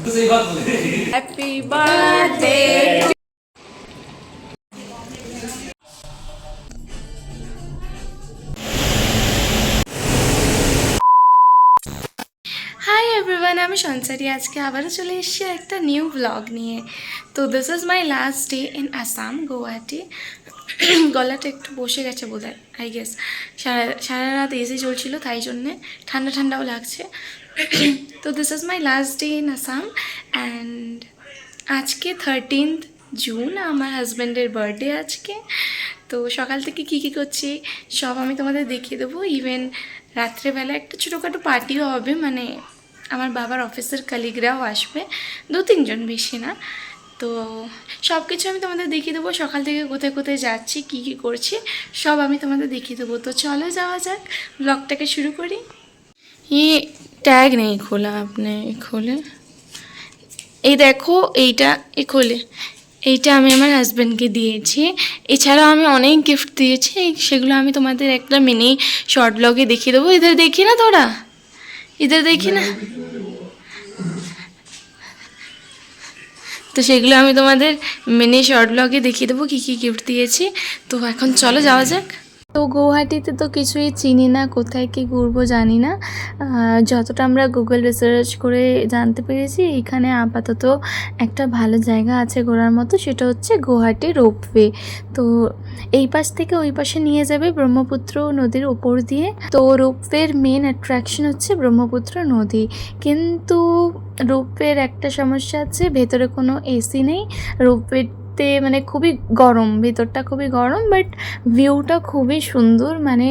Happy birthday. Hi everyone, আমি সঞ্চারী। আজকে আবারও চলে এসেছি একটা নিউ ব্লগ নিয়ে। তো this is my last day in Assam, Guwahati. গলাটা একটু বসে গেছে বোধ হয়, আই গেস। সারা রাত এসি চলছিল, তাই জন্যে ঠান্ডা ঠান্ডাও লাগছে। তো this is my last day in Assam and আজকে 13th জুন, আমার হাজব্যান্ডের বার্থডে আজকে। তো সকাল থেকে কী কী করছি সব আমি তোমাদের দেখিয়ে দেবো। ইভেন রাত্রেবেলা একটা ছোটোখাটো পার্টিও হবে, মানে আমার বাবার অফিসের কালিগরাও আসবে, 2-3 জন, বেশি না। তো সব কিছু আমি তোমাদের দেখিয়ে দেবো। সকাল থেকে কোথায় কোথায় যাচ্ছি, কী কী করছি সব আমি তোমাদের দেখিয়ে দেবো। তো চলো যাওয়া যাক, ব্লগটাকে শুরু করি। ট্যাগ নেই খোলা, আপনি খোলে, এই দেখো এইটা, খোলে। এইটা আমি আমার হাজব্যান্ডকে দিয়েছি। এছাড়াও আমি অনেক গিফট দিয়েছি, সেগুলো আমি তোমাদের একটা মিনি শর্ট ব্লগে দেখিয়ে দেবো। ইধার দেখি না, তোরা ইধার দেখি না, তো সেগুলো আমি তোমাদের মিনি শর্ট ব্লগে দেখিয়ে দেবো কী কী গিফট দিয়েছি। তো এখন চলো যাওয়া যাক। তো গৌহাটিতে তো কিছুই চিনি না, কোথায় কী ঘুরবো জানি না। যতটা আমরা গুগল রিসার্চ করে জানতে পেরেছি, এখানে আপাতত একটা ভালো জায়গা আছে ঘোরার মতো, সেটা হচ্ছে গৌহাটি রোপওয়ে। তো এই পাশ থেকে ওই পাশে নিয়ে যাবে ব্রহ্মপুত্র নদীর ওপর দিয়ে। তো রোপওয়ের মেন অ্যাট্রাকশন হচ্ছে ব্রহ্মপুত্র নদী। কিন্তু রোপওয়ের একটা সমস্যা আছে, ভেতরে কোনো এসি নেই। রোপওয়ে মানে খুবই গরম, ভেতরটা খুবই গরম, বাট ভিউটা খুবই সুন্দর, মানে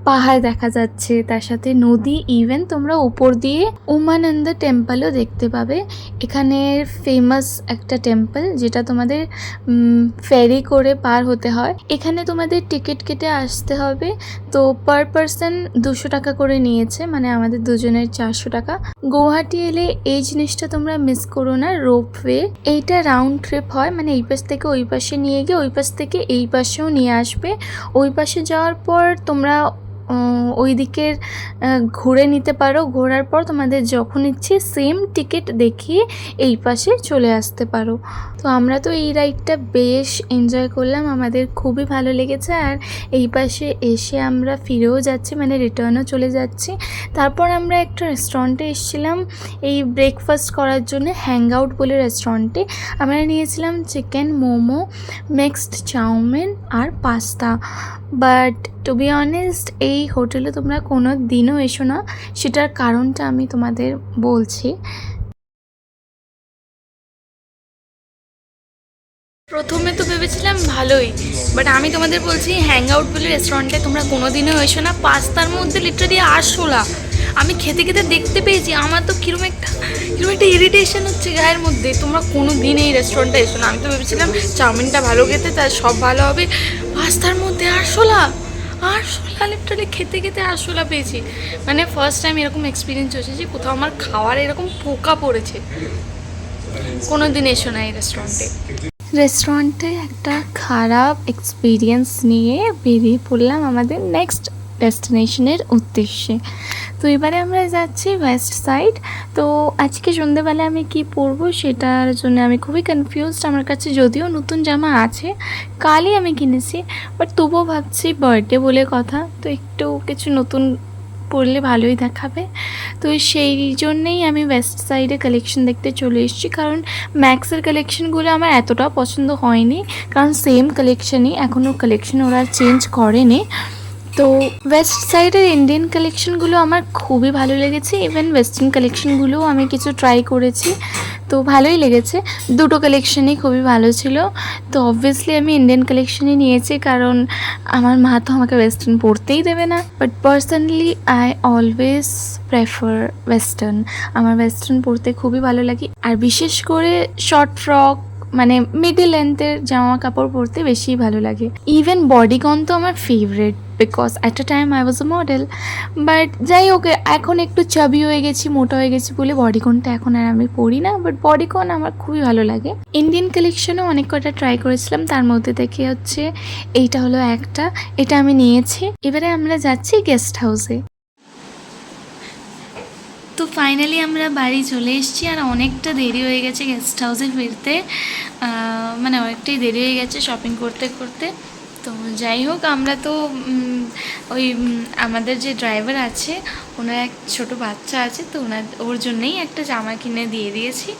পাহাড় দেখা যাচ্ছে, তার সাথে নদী। ইভেন তোমরা উপর দিয়ে উমানন্দ টেম্পলও দেখতে পাবে। এখানের ফেমাস একটা টেম্পল, যেটা তোমাদের ফেরি করে পার হতে হয়। এখানে তোমাদের টিকিট কেটে আসতে হবে। তো পার পারসন 200 টাকা করে নিয়েছে, মানে আমাদের দুজনের 400 টাকা। গৌহাটি এলে এই জিনিসটা তোমরা মিস করো না, রোপওয়ে। এইটা রাউন্ড ট্রিপ হয়, মানে এই পাশ থেকে ওই পাশে নিয়ে গিয়ে ওই পাশ থেকে এই পাশেও নিয়ে আসবে। ওই পাশে যাওয়ার পর তোমরা ওই দিকের ঘুরে নিতে পারো। ঘোরার পর তোমাদের যখন ইচ্ছে সেম টিকিট দেখিয়ে এই পাশে চলে আসতে পারো। তো আমরা তো এই রাইডটা বেশ এনজয় করলাম, আমাদের খুবই ভালো লেগেছে। আর এই পাশে এসে আমরা ফিরেও যাচ্ছি, মানে রিটার্নও চলে যাচ্ছি। তারপর আমরা একটা রেস্টুরেন্টে এসেছিলাম এই ব্রেকফাস্ট করার জন্য, হ্যাং আউট বলে রেস্টুরেন্টে। আমরা নিয়েছিলাম চিকেন মোমো, মিক্সড চাউমিন আর pasta. But to be honest, এই হোটেলে তোমরা কোনো দিনও এসো না, সেটার কারণটা আমি তোমাদের বলছি। প্রথমে তো ভেবেছিলাম ভালোই, বাট আমি তোমাদের বলছি হ্যাং আউট বলে রেস্টুরেন্টে তোমরা কোনো দিনও এসো না। পাস্তার মধ্যে লিটারালি আরশোলা। আমি খেতে খেতে দেখতে পেয়েছি, আমার তো কীরকম একটা ইরিটেশন হচ্ছে গায়ের মধ্যে। তোমরা কোনো দিন এই রেস্টুরেন্টে এসো না। আমি তো ভেবেছিলাম চাউমিনটা ভালো খেতে, তার সব ভালো হবে। পাস্তার মধ্যে আরশোলা, লিটারালি খেতে খেতে আরশোলা পেয়েছি। মানে ফার্স্ট টাইম এরকম এক্সপিরিয়েন্স হয়েছে যে কোথাও আমার খাওয়ার এরকম পোকা পড়েছে। কোনো দিন এসো না এই রেস্টুরেন্টে একটা খারাপ এক্সপিরিয়েন্স নিয়ে বেরিয়ে পড়লাম আমাদের নেক্সট ডেস্টিনেশনের উদ্দেশ্যে। তো এবারে আমরা যাচ্ছি ওয়েস্ট সাইড। তো আজকে সন্ধ্যেবেলা আমি কি পরবো সেটার জন্য আমি খুবই কনফিউজড। আমার কাছে যদিও নতুন জামা আছে, কালই আমি কিনেছি, বাট তবুও ভাবছি বার্থডে বলে কথা, তো একটু কিছু নতুন পরলে ভালোই দেখাবে। তো সেই জন্যেই আমি ওয়েস্ট সাইডে কালেকশন দেখতে চলে এসেছি, কারণ ম্যাক্সের কালেকশনগুলো আমার এতটাও পছন্দ হয়নি, কারণ সেম কালেকশনই, এখনও কালেকশন ওরা চেঞ্জ করেনি। তো ওয়েস্ট সাইডের ইন্ডিয়ান কালেকশনগুলো আমার খুবই ভালো লেগেছে। ইভেন ওয়েস্টার্ন কালেকশনগুলোও আমি কিছু ট্রাই করেছি, তো ভালোই লেগেছে। দুটো কালেকশনই খুবই ভালো ছিল। তো অবভিয়াসলি আমি ইন্ডিয়ান কালেকশনই নিয়েছি, কারণ আমার মা তো আমাকে ওয়েস্টার্ন পরতেই দেবে না। But personally I always prefer western. আমার ওয়েস্টার্ন পরতে খুবই ভালো লাগে, আর বিশেষ করে শর্ট ফ্রক, মানে মিডল লেন্থের জামা কাপড় পরতে বেশি ভালো লাগে। ইভেন বডিকন তো আমার favourite, because at a time I was a model. But যাই হোক, এখন একটু চাবি হয়ে গেছি, মোটা হয়ে গেছি বলে বডিকনটা এখন আর আমি পরি না, বাট বডিকন আমার খুবই ভালো লাগে। ইন্ডিয়ান কালেকশনও অনেক কটা ট্রাই করেছিলাম, তার মধ্যে থেকে হচ্ছে এইটা হলো একটা, এটা আমি নিয়েছি। এবারে আমরা যাচ্ছি গেস্ট হাউসে। তো ফাইনালি আমরা বাড়ি চলে এসেছি, আর অনেকটা দেরি হয়ে গেছে গেস্ট হাউসে ফিরতে, মানে অনেকটাই দেরি হয়ে গেছে শপিং করতে করতে। তো যাই হোক, আমরা তো ওই আমাদের যে ড্রাইভার আছে ওনার এক ছোটো বাচ্চা আছে, তো ওর জন্যেই একটা জামা কিনে দিয়ে দিয়েছি।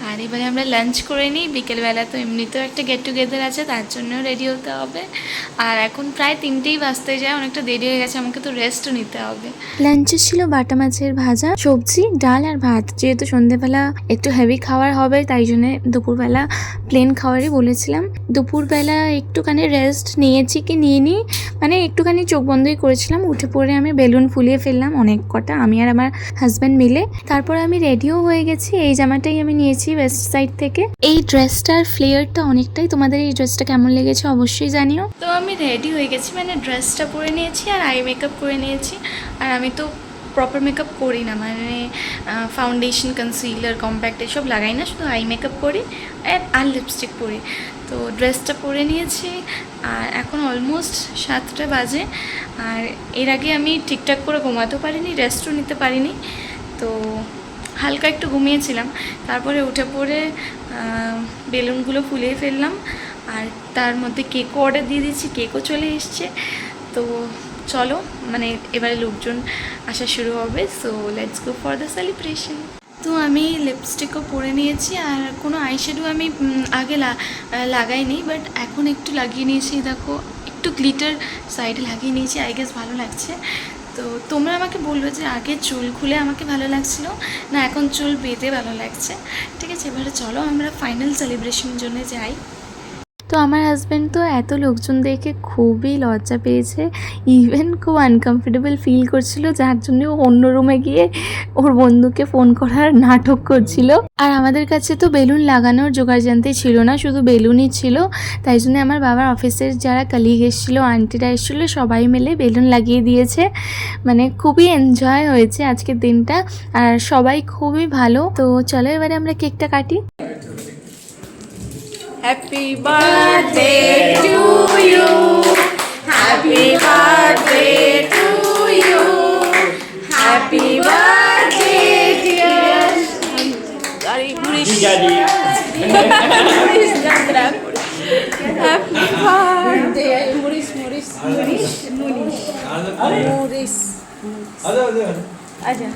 আর এবারে আমরা লাঞ্চ করে নিই, বিকেলবেলা তো এমনিতেও একটা গেট টুগেদার আছে, তার জন্যও রেডি হতে হবে। আর এখন প্রায় 3টেই বাজতে যায়, অনেকটা দেরি হয়ে গেছে, আমাকে তো রেস্টও নিতে হবে। লাঞ্চে ছিল বাটা মাছের ভাজা, সবজি, ডাল আর ভাত। যেহেতু সন্ধেবেলা একটু হেভি খাবার হবে তাই জন্য দুপুরবেলা প্লেন খাবারই বলেছিলাম। দুপুরবেলা একটুখানি রেস্ট নিয়েছি কি নিয়ে নিই, মানে একটুখানি চোখ বন্ধই করেছিলাম। উঠে পড়ে আমি বেলুন ফুলিয়ে ফেললাম অনেক কটা, আমি আর আমার হাজব্যান্ড মিলে। তারপর আমি রেডিও হয়ে গেছি, এই জামাটাই আমি নিয়েছি ওয়েস্ট সাইড থেকে। এই ড্রেসটার ফ্লেয়ারটা অনেকটাই, তোমাদের এই ড্রেসটা কেমন লেগেছে অবশ্যই জানিও। তো আমি রেডি হয়ে গেছি, মানে ড্রেসটা পরে নিয়েছি আর আই মেকআপ করে নিয়েছি। আর আমি তো প্রপার মেকআপ করি না, মানে ফাউন্ডেশন, কনসিলার, কম্প্যাক্ট এসব লাগাই না, শুধু আই মেকআপ করি আর লিপস্টিক পরি। তো ড্রেসটা পরে নিয়েছি আর এখন অলমোস্ট 7টা বাজে। আর এর আগে আমি ঠিকঠাক করে ঘুমাতেও পারিনি, রেস্টও নিতে পারিনি, তো হালকা একটু ঘুমিয়েছিলাম। তারপরে উঠে পড়ে বেলুনগুলো ফুলিয়ে ফেললাম, আর তার মধ্যে কেকও অর্ডার দিয়ে দিচ্ছি, কেকও চলে এসছে। তো চলো, মানে এবারে লোকজন আসা শুরু হবে, so let's go for the celebration. তো আমি লিপস্টিকও পরে নিয়েছি, আর কোনো আইশ্যাডো আমি আগে লাগাইনি, বাট এখন একটু লাগিয়ে নিয়েছি। দেখো, একটু গ্লিটার সাইডে লাগিয়ে নিয়েছি, আই গেস ভালো লাগছে। তো তোমরা আমাকে বলবে যে আগে চুল খুলে আমাকে ভালো লাগছিল না এখন চুল বেঁধে ভালো লাগছে। ঠিক আছে, এবারে চলো আমরা ফাইনাল সেলিব্রেশনের জন্য যাই। তো আমার হাজব্যান্ড তো এত লোকজন দেখে খুবই লজ্জা পেয়েছে, ইভেন খুব আনকমফোর্টেবল ফিল করছিল, যার জন্য ও অন্য রুমে গিয়ে ওর বন্ধুকে ফোন করার নাটক করছিল। আর আমাদের কাছে তো বেলুন লাগানোর জোগাড় জানতে ছিল না, শুধু বেলুনই ছিল। তাই জন্য আমার বাবার অফিসের যারা কলিগ এসেছিলো, আন্টিরা এসেছিলো, সবাই মিলে বেলুন লাগিয়ে দিয়েছে। মানে খুবই এনজয় হয়েছে আজকের দিনটা, আর সবাই খুবই ভালো। তো চলো এবারে আমরা কেকটা কাটি। Happy birthday to you. Happy birthday to you. Happy birthday dear. Sorry, Murish. Murish Chandra. Happy birthday, Murish. Aja.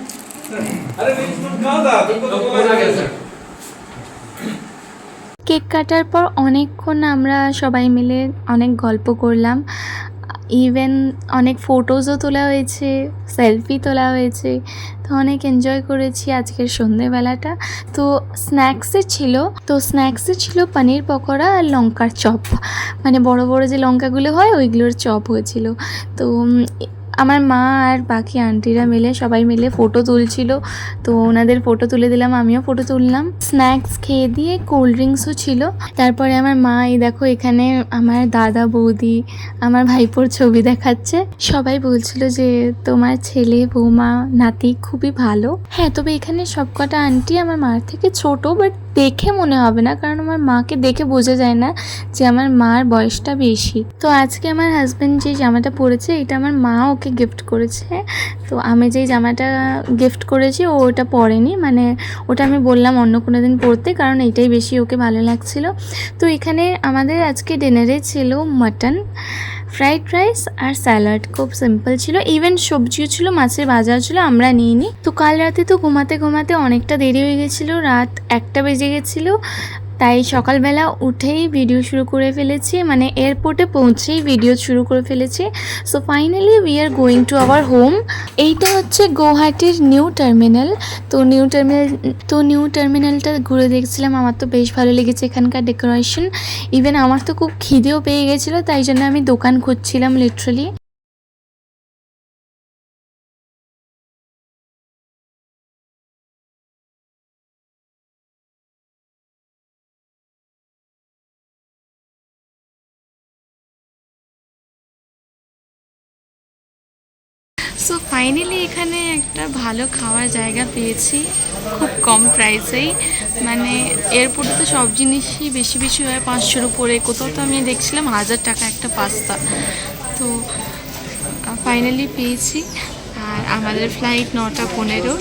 अरे बिस्कुट खाओ ना, तुमको तो बोला गया सर। কেক কাটার পর অনেকক্ষণ আমরা সবাই মিলে অনেক গল্প করলাম, ইভেন অনেক ফটোজও তোলা হয়েছে, সেলফি তোলা হয়েছে। তো অনেক এনজয় করেছি আজকের সন্ধেবেলাটা। তো স্ন্যাক্সে ছিল পনির পকোড়া আর লঙ্কার চপ, মানে বড় বড় যে লঙ্কাগুলো হয় ওইগুলোর চপ হয়েছিল। তো আমার মা আর বাকি আন্টিরা মিলে সবাই মিলে ফটো তুলছিল, তো ওনাদের ফটো তুলে দিলাম, আমিও ফটো তুললাম। স্ন্যাক্স খেয়ে দিয়ে কোল্ড ড্রিঙ্কসও ছিল। তারপরে আমার মা এই দেখো এখানে আমার দাদা বৌদি আমার ভাইপোর ছবি দেখাচ্ছে। সবাই বলছিল যে তোমার ছেলে বৌমা নাতি খুবই ভালো। হ্যাঁ, তবে এখানে সবকটা আন্টি আমার মার থেকে ছোট, বাট দেখে মনে হবে না, কারণ আমার মাকে দেখে বোঝা যায় না যে আমার মার বয়সটা বেশি। তো আজকে আমার হাজব্যান্ড যে জামাটা পরেছে এটা আমার মা ওকে গিফট করেছে। তো আমি যেই জামাটা গিফট করেছি ও ওটা পরেনি, মানে ওটা আমি বললাম অন্য কোনো দিন পরতে, কারণ এইটাই বেশি ওকে ভালো লাগছিল। তো এখানে আমাদের আজকে ডিনারে ছিল মাটন, ফ্রাইড রাইস আর স্যালাড, খুব সিম্পল ছিল। ইভেন সবজিও ছিল, মাছের ভাজাও ছিল, আমরা নিইনি। তো কাল রাতে তো ঘুমাতে অনেকটা দেরি হয়ে গেছিলো, রাত 1টা বেজে গেছিলো। তাই সকালবেলা উঠেই ভিডিও শুরু করে ফেলেছি, মানে এয়ারপোর্টে পৌঁছেই ভিডিও শুরু করে ফেলেছি। So finally we are going to our home. এইটা হচ্ছে গুয়াহাটির নিউ টার্মিনাল। তো নিউ টার্মিনালটা ঘুরে দেখছিলাম, আমার তো বেশ ভালো লেগেছে এখানকার ডেকোরেশন। ইভেন আমার তো খুব খিদেও পেয়ে গেছিলো, তাই জন্য আমি দোকান খুঁজছিলাম লিটারালি। সো ফাইনালি এখানে একটা ভালো খাওয়ার জায়গা পেয়েছি খুব কম প্রাইসেই। মানে এয়ারপোর্টে তো সব জিনিসই বেশি হয়, 500-র উপরে, কোথাও তো আমি দেখছিলাম 1000 টাকা একটা পাস্তা। তো ফাইনালি পেয়েছি, আর আমাদের ফ্লাইট 9টা 15।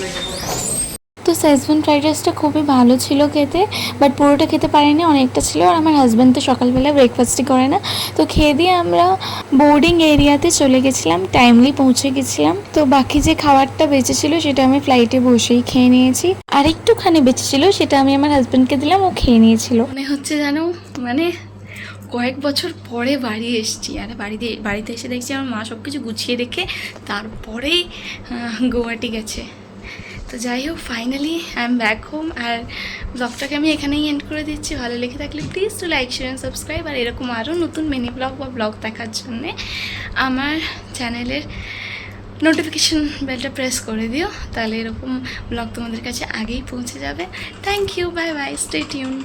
তো সেজওয়ান ফ্রাইড রাইসটা খুবই ভালো ছিল খেতে, বাট পুরোটা খেতে পারিনি, অনেকটা ছিল। আর আমার হাজব্যান্ড তো সকালবেলা ব্রেকফাস্টই করে না। তো খেয়ে দিয়ে আমরা বোর্ডিং এরিয়াতে চলে গেছিলাম, টাইমলি পৌঁছে গেছিলাম। তো বাকি যে খাবারটা বেঁচেছিল সেটা আমি ফ্লাইটে বসেই খেয়ে নিয়েছি, আর একটুখানি বেঁচেছিল সেটা আমি আমার হাজব্যান্ডকে দিলাম, ও খেয়ে নিয়েছিল। মনে হচ্ছে জানো মানে কয়েক বছর পরে বাড়ি এসেছি। আর বাড়িতে এসে দেখছি আমার মা সব কিছু গুছিয়ে রেখে তারপরেই গুয়াহাটি গেছে। তো যাই হোক, finally I am back home. আর ব্লগটাকে আমি এখানেই এন্ড করে দিচ্ছি। ভালো লেগে থাকলে please to like, share and subscribe. আর এরকম আরও নতুন মিনি ব্লগ বা ব্লগ দেখার জন্যে আমার চ্যানেলের নোটিফিকেশন বেলটা প্রেস করে দিও, তাহলে এরকম ব্লগ তোমাদের কাছে আগেই পৌঁছে যাবে। Thank you, bye bye, stay tune.